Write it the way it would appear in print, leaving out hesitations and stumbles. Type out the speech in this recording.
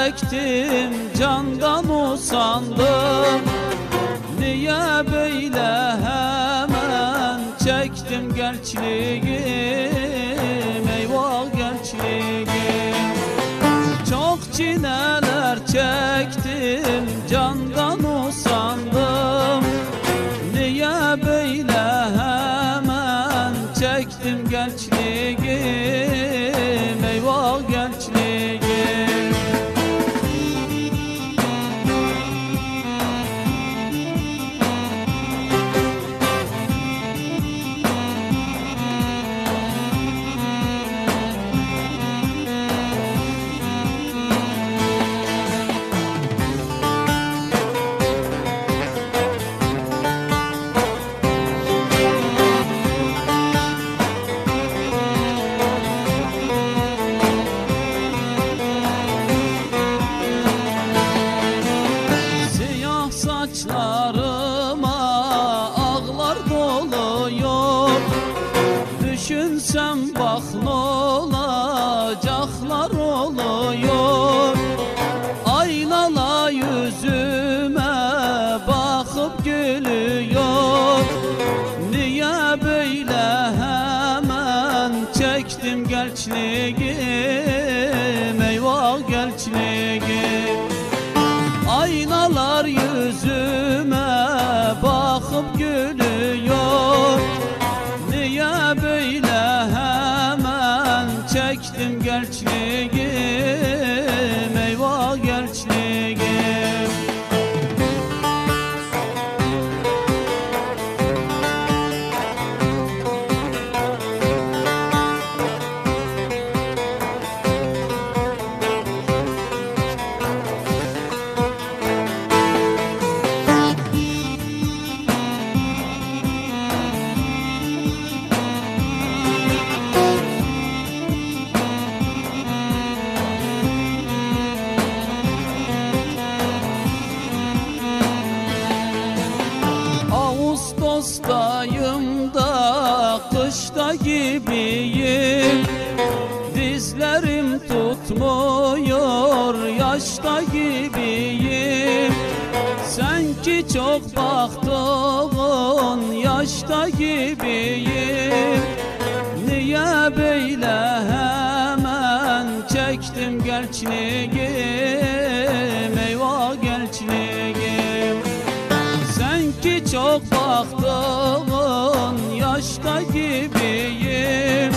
çektim, candan usandım. Niye böyle hemen çektim gençliğim, eyvah gençliğim. Çok çileler çektim, candan usandım. Niye böyle hemen çektim gençliğim, eyvah gençliğim. Saçlarıma ağlar doluyor. Düşünsem bak ne olacaklar oluyor. Aynala yüzüme bakıp gülüyor. Niye böyle hemen çektim gençliğim, eyvah gençliğim. Aynalar yüzüme bakıp gülüyor. Niye böyle hemen çektim gençliğim, eyvah gençliğim. Ağustos'tayım da kışta gibiyim. Dizlerim tutmuyor, yaşta gibiyim. Sanki çok baktığın yaşta gibiyim. Niye böyle hemen çektim gençliğim, eyvah gençliğim. Sanki çok baktığın yaşta gibiyim.